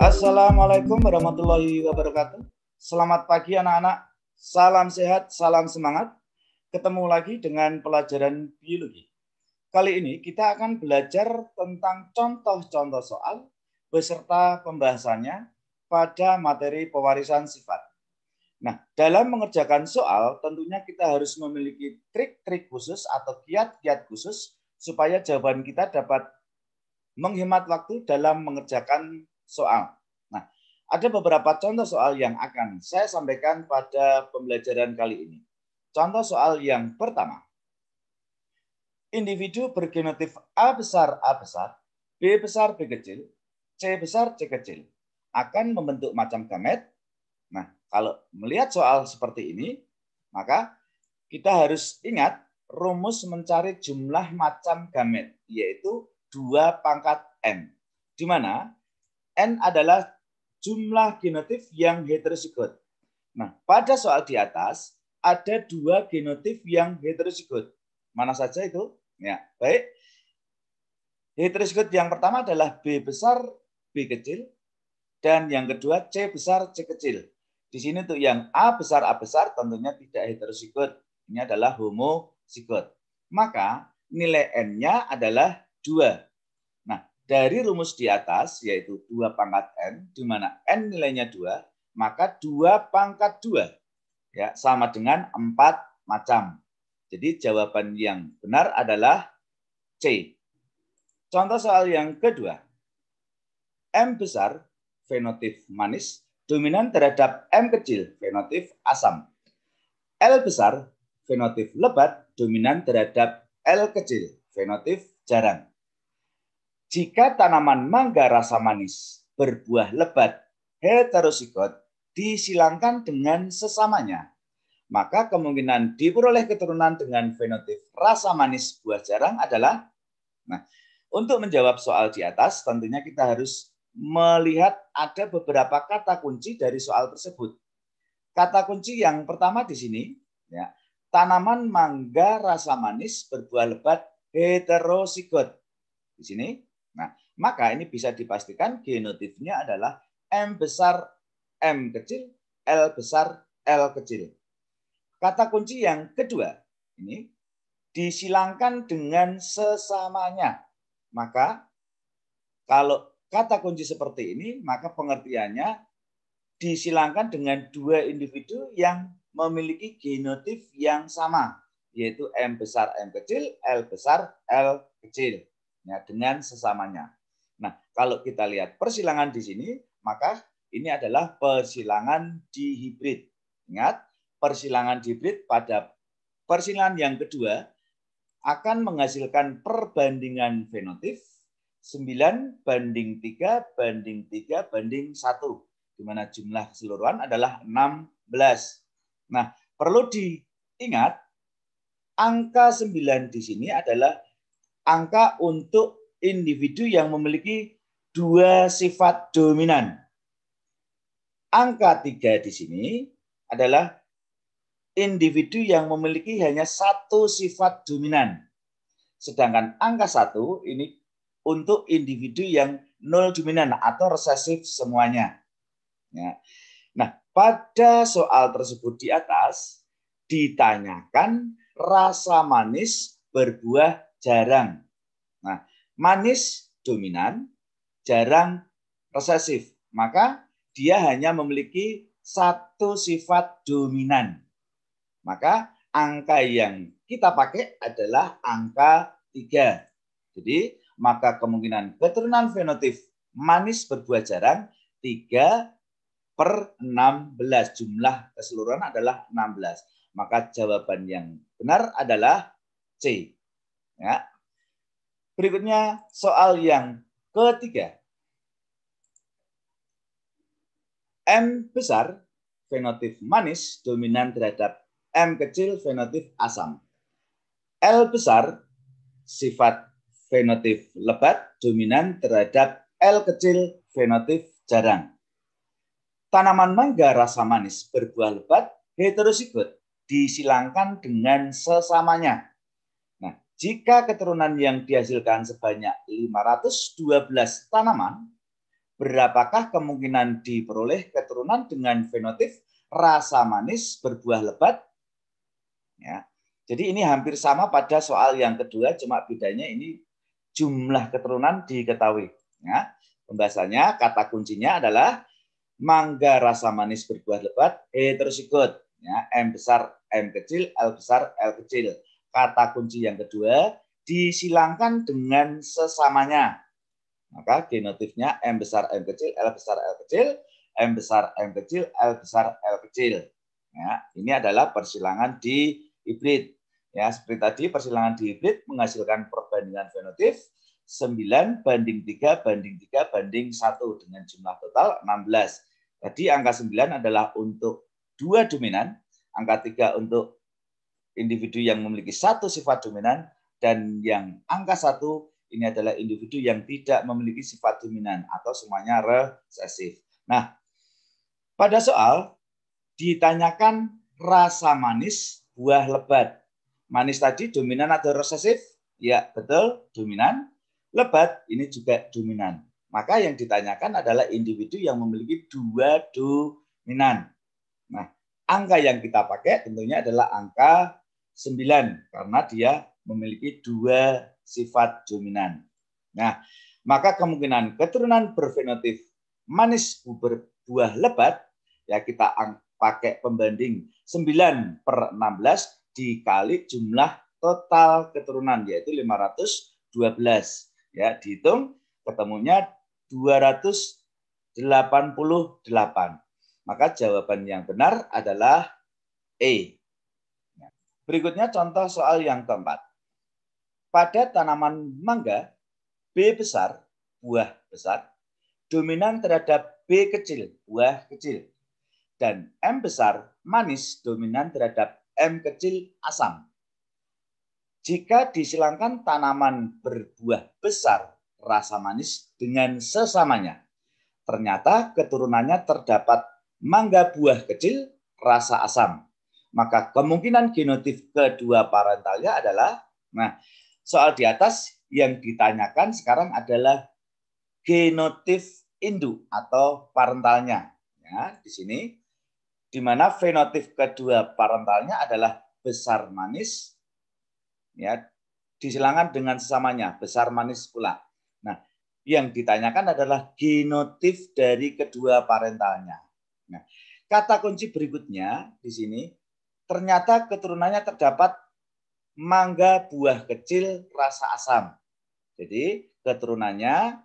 Assalamualaikum warahmatullahi wabarakatuh. Selamat pagi anak-anak. Salam sehat, salam semangat. Ketemu lagi dengan pelajaran biologi. Kali ini kita akan belajar tentang contoh-contoh soal beserta pembahasannya pada materi pewarisan sifat. Nah, dalam mengerjakan soal tentunya kita harus memiliki trik-trik khusus atau kiat-kiat khusus supaya jawaban kita dapat menghemat waktu dalam mengerjakan soal. Nah, ada beberapa contoh soal yang akan saya sampaikan pada pembelajaran kali ini. Contoh soal yang pertama. Individu bergenotip A besar, B besar, B kecil, C besar, C kecil akan membentuk macam gamet. Nah, kalau melihat soal seperti ini, maka kita harus ingat rumus mencari jumlah macam gamet, yaitu 2 pangkat N, di mana N adalah jumlah genotip yang heterozigot. Nah, pada soal di atas ada 2 genotip yang heterozigot. Mana saja itu? Ya, baik. Heterozigot yang pertama adalah B besar, B kecil, dan yang kedua C besar, C kecil. Di sini untuk yang A besar tentunya tidak heterozigot. Ini adalah homozigot. Maka nilai N-nya adalah 2. Nah, dari rumus di atas, yaitu 2 pangkat N, di mana N nilainya 2, maka 2 pangkat 2 ya, sama dengan 4 macam. Jadi jawaban yang benar adalah C. Contoh soal yang kedua. M besar, fenotip manis, dominan terhadap M kecil, fenotip asam. L besar, fenotip lebat, dominan terhadap L kecil, fenotip jarang. Jika tanaman mangga rasa manis berbuah lebat heterozigot disilangkan dengan sesamanya, maka kemungkinan diperoleh keturunan dengan fenotip rasa manis buah jarang adalah, nah, untuk menjawab soal di atas tentunya kita harus melihat ada beberapa kata kunci dari soal tersebut. Kata kunci yang pertama di sini, ya, tanaman mangga rasa manis berbuah lebat heterozigot. Di sini, nah, maka ini bisa dipastikan genotipnya adalah M besar M kecil, L besar L kecil. Kata kunci yang kedua, ini disilangkan dengan sesamanya. Maka kalau kata kunci seperti ini, maka pengertiannya disilangkan dengan 2 individu yang memiliki genotip yang sama, yaitu M besar M kecil, L besar L kecil, ya, dengan sesamanya. Nah, kalau kita lihat persilangan di sini, maka ini adalah persilangan dihibrid. Ingat, persilangan dihibrid pada persilangan yang kedua akan menghasilkan perbandingan fenotip 9 banding 3 banding 3 banding 1, di mana jumlah keseluruhan adalah 16. Nah, perlu diingat angka 9 di sini adalah angka untuk individu yang memiliki 2 sifat dominan. Angka 3 di sini adalah individu yang memiliki hanya 1 sifat dominan. Sedangkan angka 1 ini untuk individu yang 0 dominan atau resesif semuanya. Ya. Nah, pada soal tersebut di atas ditanyakan rasa manis berbuah jarang. Nah, manis dominan, jarang resesif. Maka dia hanya memiliki 1 sifat dominan. Maka angka yang kita pakai adalah angka 3. Jadi, maka kemungkinan keturunan fenotip manis berbuah jarang 3/16. Jumlah keseluruhan adalah 16. Maka jawaban yang benar adalah C. Ya. Berikutnya soal yang ketiga. M besar fenotip manis dominan terhadap M kecil fenotip asam. L besar sifat fenotip lebat dominan terhadap L kecil fenotip jarang. Tanaman mangga rasa manis berbuah lebat heterozigot disilangkan dengan sesamanya. Nah, jika keturunan yang dihasilkan sebanyak 512 tanaman, berapakah kemungkinan diperoleh keturunan dengan fenotip rasa manis berbuah lebat? Ya. Jadi ini hampir sama pada soal yang kedua, cuma bedanya ini jumlah keturunan diketahui. Ya. Pembahasannya, kata kuncinya adalah mangga rasa manis berbuah lebat heterozigot. Ya, M besar, M kecil, L besar, L kecil. Kata kunci yang kedua, disilangkan dengan sesamanya. Maka genotipnya M besar, M kecil, L besar, L kecil, M besar, M kecil, L besar, L kecil. Ya, ini adalah persilangan di hibrid. Ya, seperti tadi persilangan di hibrid menghasilkan perbandingan fenotip 9 banding 3 banding 3 banding 1 dengan jumlah total 16. Jadi angka 9 adalah untuk 2 dominan, angka 3 untuk individu yang memiliki satu sifat dominan, dan yang angka 1 ini adalah individu yang tidak memiliki sifat dominan atau semuanya resesif. Nah, pada soal ditanyakan rasa manis buah lebat. Manis tadi dominan atau resesif? Ya, betul, dominan. Lebat ini juga dominan. Maka yang ditanyakan adalah individu yang memiliki 2 dominan. Nah, angka yang kita pakai tentunya adalah angka 9 karena dia memiliki 2 sifat dominan. Nah, maka kemungkinan keturunan berfenotip manis berbuah lebat, ya kita pakai pembanding 9/16 dikali jumlah total keturunan, yaitu 512. Ya, dihitung ketemunya 288. Maka jawaban yang benar adalah E. Berikutnya contoh soal yang keempat. Pada tanaman mangga, B besar, buah besar, dominan terhadap B kecil, buah kecil. Dan M besar, manis, dominan terhadap M kecil, asam. Jika disilangkan tanaman berbuah besar, rasa manis dengan sesamanya, ternyata keturunannya terdapat mangga buah kecil, rasa asam. Maka kemungkinan genotip kedua parentalnya adalah, nah, soal di atas yang ditanyakan sekarang adalah genotip induk atau parentalnya. Ya, di sini, di mana fenotip kedua parentalnya adalah besar manis, ya, disilangkan dengan sesamanya, besar manis pula. Nah, yang ditanyakan adalah genotip dari kedua parentalnya. Nah, kata kunci berikutnya di sini, ternyata keturunannya terdapat mangga buah kecil rasa asam. Jadi keturunannya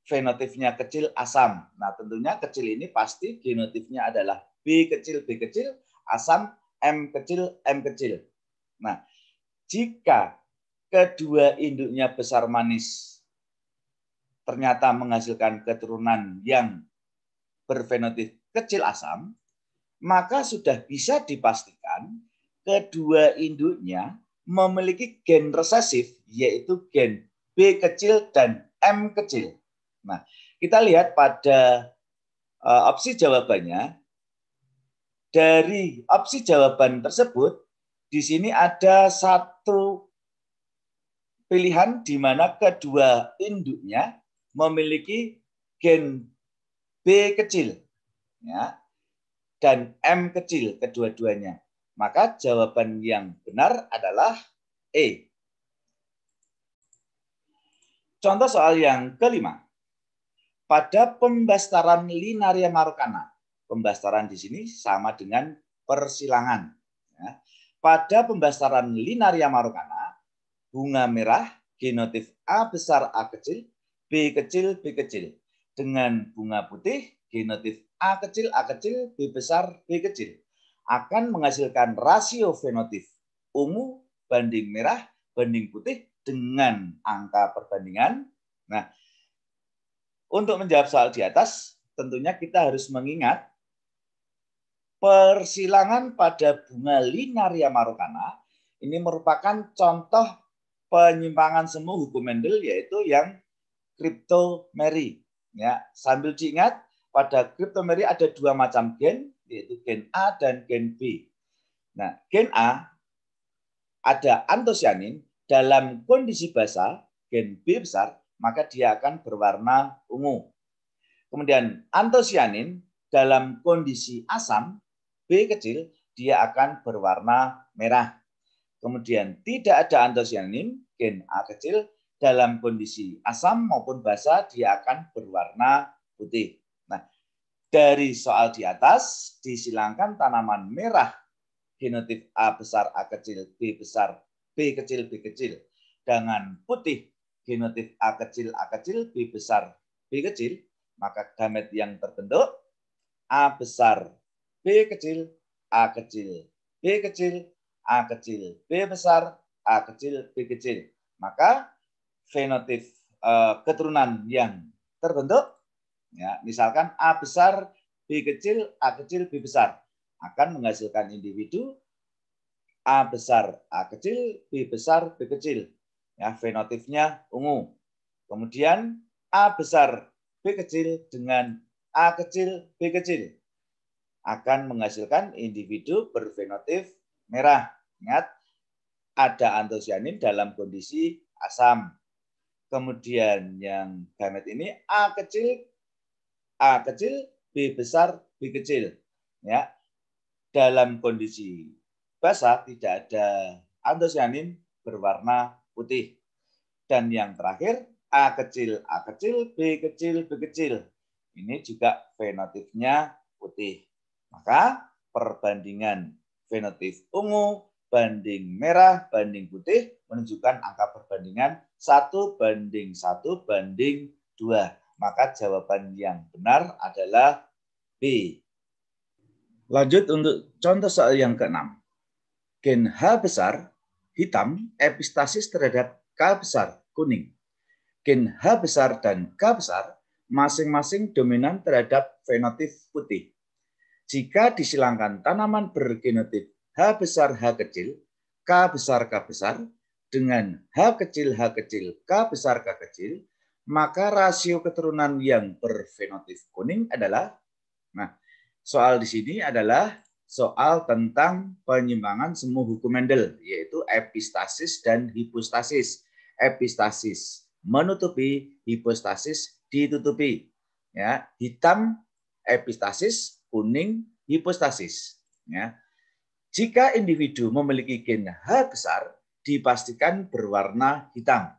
fenotipnya kecil asam. Nah, tentunya kecil ini pasti genotipnya adalah B kecil, asam M kecil, M kecil. Nah, jika kedua induknya besar manis ternyata menghasilkan keturunan yang berfenotip kecil asam, maka sudah bisa dipastikan kedua induknya memiliki gen resesif, yaitu gen B kecil dan M kecil. Nah, kita lihat pada opsi jawabannya. Dari opsi jawaban tersebut, di sini ada satu pilihan di mana kedua induknya memiliki gen B kecil, ya, dan M kecil kedua-duanya. Maka jawaban yang benar adalah E. Contoh soal yang kelima. Pada pembastaran Linaria marokana, pembastaran di sini sama dengan persilangan. Ya. Pada pembastaran Linaria marokana, bunga merah genotip A besar A kecil, B kecil B kecil. Dengan bunga putih genotip A kecil B besar B kecil akan menghasilkan rasio fenotip ungu banding merah banding putih dengan angka perbandingan. Nah, untuk menjawab soal di atas, tentunya kita harus mengingat persilangan pada bunga Linaria marokana ini merupakan contoh penyimpangan semu hukum Mendel, yaitu yang kriptomeri. Ya, sambil diingat, pada kriptomeri ada 2 macam gen, yaitu gen A dan gen B. Nah, gen A ada antosianin, dalam kondisi basal, gen B besar, maka dia akan berwarna ungu. Kemudian antosianin dalam kondisi asam B kecil dia akan berwarna merah. Kemudian tidak ada antosianin gen A kecil dalam kondisi asam maupun basa dia akan berwarna putih. Nah, dari soal di atas disilangkan tanaman merah genotip A besar A kecil B besar B kecil B kecil dengan putih genotip A kecil B besar B kecil, maka gamet yang terbentuk A besar B kecil A kecil B kecil A kecil B besar A kecil B kecil. Maka fenotip keturunan yang terbentuk ya, misalkan A besar B kecil A kecil B besar akan menghasilkan individu A besar A kecil B besar B kecil. Ya, fenotipnya ungu. Kemudian A besar B kecil dengan A kecil B kecil akan menghasilkan individu berfenotip merah. Ingat, ada antosianin dalam kondisi asam. Kemudian yang gamet ini A kecil B besar B kecil. Ya, dalam kondisi basa tidak ada antosianin berwarna putih. Dan yang terakhir A kecil B kecil B kecil. Ini juga fenotipnya putih. Maka perbandingan fenotip ungu banding merah banding putih menunjukkan angka perbandingan 1:1:2. Maka jawaban yang benar adalah B. Lanjut untuk contoh soal yang ke-6. Gen H besar hitam epistasis terhadap K besar kuning. Gen H besar dan K besar masing-masing dominan terhadap fenotip putih. Jika disilangkan tanaman bergenotip H besar H kecil, K besar K besar dengan H kecil K besar K kecil, maka rasio keturunan yang berfenotip kuning adalah, nah, soal di sini adalah soal tentang penyimbangan semu hukum Mendel, yaitu epistasis dan hipostasis. Epistasis menutupi, hipostasis ditutupi. Ya, hitam epistasis, kuning hipostasis. Ya. Jika individu memiliki gen H besar, dipastikan berwarna hitam.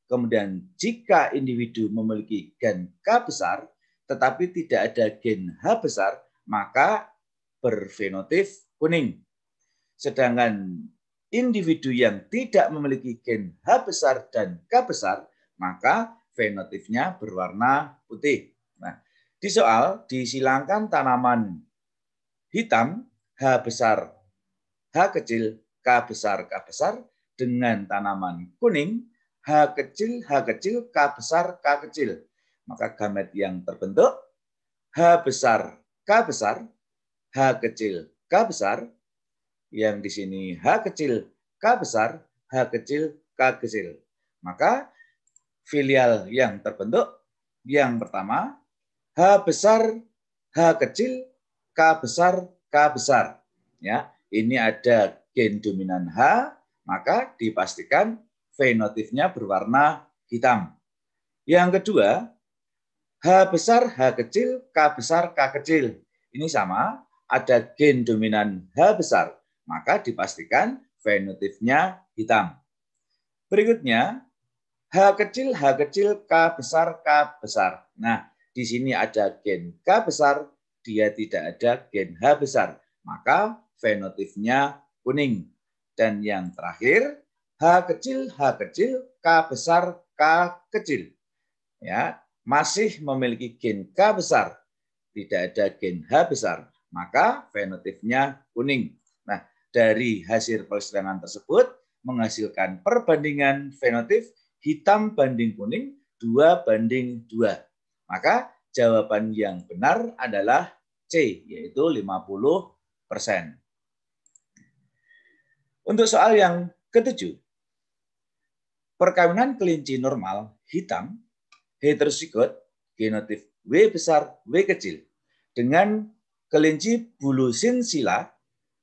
Kemudian jika individu memiliki gen K besar, tetapi tidak ada gen H besar, maka berfenotip kuning. Sedangkan individu yang tidak memiliki gen H besar dan K besar, maka fenotipnya berwarna putih. Nah, di soal disilangkan tanaman hitam H besar H kecil K besar dengan tanaman kuning H kecil K besar K kecil. Maka gamet yang terbentuk H besar K besar H kecil K besar, yang di sini H kecil K besar, H kecil K kecil. Maka filial yang terbentuk yang pertama H besar H kecil K besar K besar. Ya, ini ada gen dominan H, maka dipastikan fenotipnya berwarna hitam. Yang kedua, H besar H kecil K besar K kecil. Ini sama, ada gen dominan H besar, maka dipastikan fenotipnya hitam. Berikutnya, H kecil K besar K besar. Nah, di sini ada gen K besar, dia tidak ada gen H besar, maka fenotipnya kuning. Dan yang terakhir, H kecil K besar K kecil. Ya, masih memiliki gen K besar, tidak ada gen H besar, maka fenotipnya kuning. Nah, dari hasil persidangan tersebut menghasilkan perbandingan fenotip hitam banding kuning 2:2. Maka jawaban yang benar adalah C, yaitu 50%. Untuk soal yang ke-7, perkawinan kelinci normal hitam heterozigot genotip W besar W kecil dengan kelinci bulu sinsila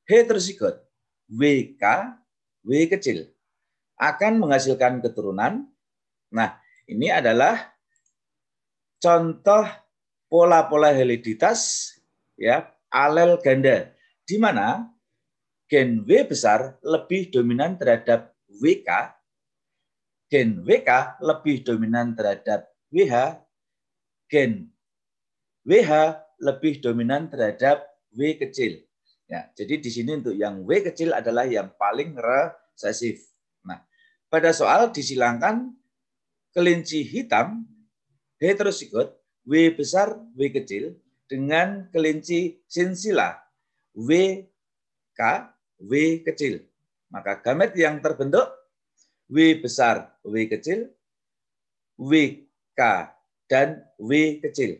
heterozigot WK W kecil akan menghasilkan keturunan. Nah, ini adalah contoh pola-pola heliditas ya alel ganda, di mana gen W besar lebih dominan terhadap WK, gen WK lebih dominan terhadap WH, gen WH lebih dominan terhadap W kecil. Ya, jadi di sini untuk yang W kecil adalah yang paling resesif. Nah, pada soal disilangkan kelinci hitam heterozigot W besar W kecil dengan kelinci sinsila WK W kecil. Maka gamet yang terbentuk W besar W kecil, WK dan W kecil.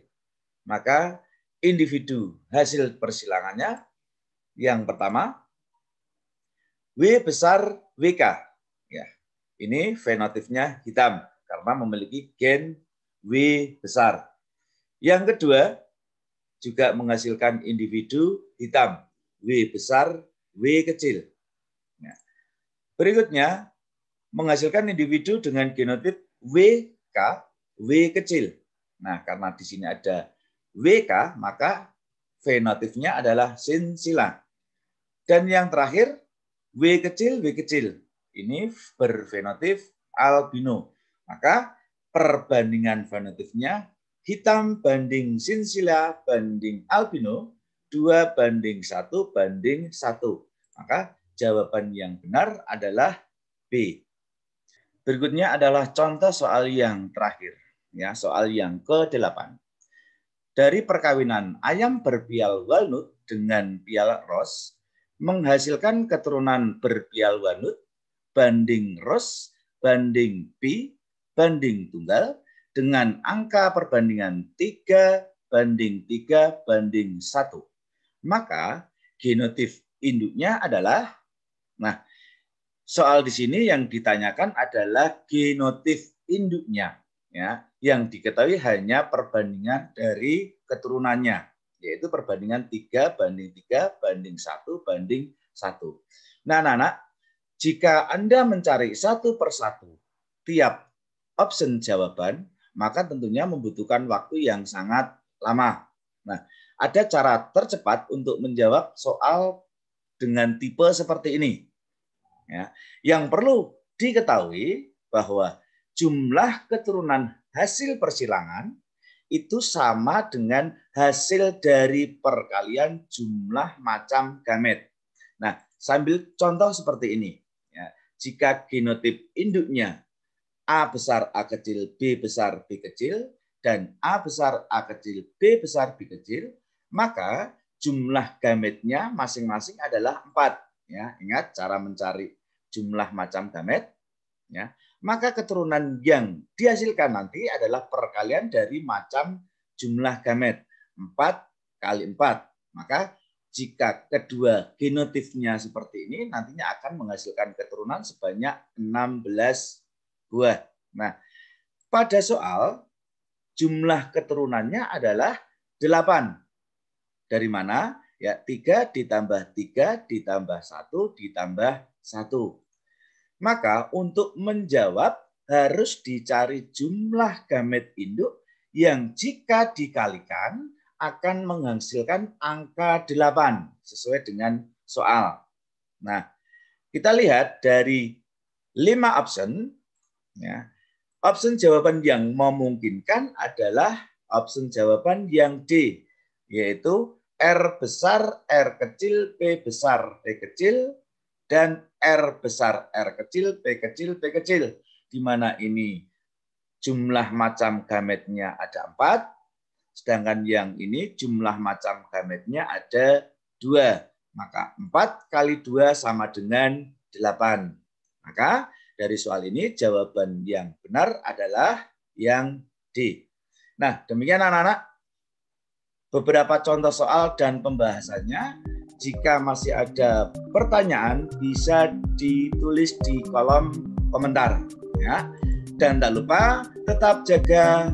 Maka individu hasil persilangannya yang pertama W besar WK. Ya, ini fenotipnya hitam karena memiliki gen W besar. Yang kedua juga menghasilkan individu hitam W besar W kecil. Ya. Berikutnya menghasilkan individu dengan genotip WK W kecil. Nah, karena di sini ada WK, maka fenotipnya adalah sinsila. Dan yang terakhir, W kecil. Ini berfenotip albino. Maka perbandingan fenotipnya hitam banding sinsila banding albino, 2:1:1. Maka jawaban yang benar adalah B. Berikutnya adalah contoh soal yang terakhir. Ya, soal yang ke-8. Dari perkawinan ayam berpial walnut dengan pial ros, menghasilkan keturunan berpial walnut banding ros banding pi banding tunggal dengan angka perbandingan 3:3:1. Maka genotip induknya adalah, nah, soal di sini yang ditanyakan adalah genotip induknya, ya, yang diketahui hanya perbandingan dari keturunannya, yaitu perbandingan 3:3:1:1. Nah, anak-anak, jika Anda mencari satu persatu tiap option jawaban, maka tentunya membutuhkan waktu yang sangat lama. Nah, ada cara tercepat untuk menjawab soal dengan tipe seperti ini. Ya, yang perlu diketahui bahwa jumlah keturunan hasil persilangan itu sama dengan hasil dari perkalian jumlah macam gamet. Nah, sambil contoh seperti ini. Ya, jika genotip induknya A besar A kecil, B besar B kecil, dan A besar A kecil, B besar B kecil, maka jumlah gametnya masing-masing adalah 4. Ya, ingat cara mencari jumlah macam gamet. Ya, maka keturunan yang dihasilkan nanti adalah perkalian dari macam jumlah gamet 4 kali 4. Maka jika kedua genotipnya seperti ini, nantinya akan menghasilkan keturunan sebanyak 16 buah. Nah, pada soal jumlah keturunannya adalah 8. Dari mana? Ya, 3 ditambah 3 ditambah 1 ditambah 1. Maka untuk menjawab harus dicari jumlah gamet induk yang jika dikalikan akan menghasilkan angka 8 sesuai dengan soal. Nah, kita lihat dari 5 option, ya, option jawaban yang memungkinkan adalah option jawaban yang D, yaitu R besar R kecil P besar P kecil dan R besar R kecil P kecil P kecil, di mana ini jumlah macam gametnya ada 4, sedangkan yang ini jumlah macam gametnya ada 2. Maka 4 kali 2 sama dengan 8. Maka dari soal ini jawaban yang benar adalah yang D. Nah, demikian anak-anak beberapa contoh soal dan pembahasannya. Jika masih ada pertanyaan bisa ditulis di kolom komentar, ya. Dan tak lupa tetap jaga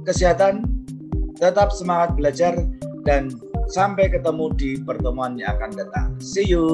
kesehatan, tetap semangat belajar, dan sampai ketemu di pertemuan yang akan datang. See you.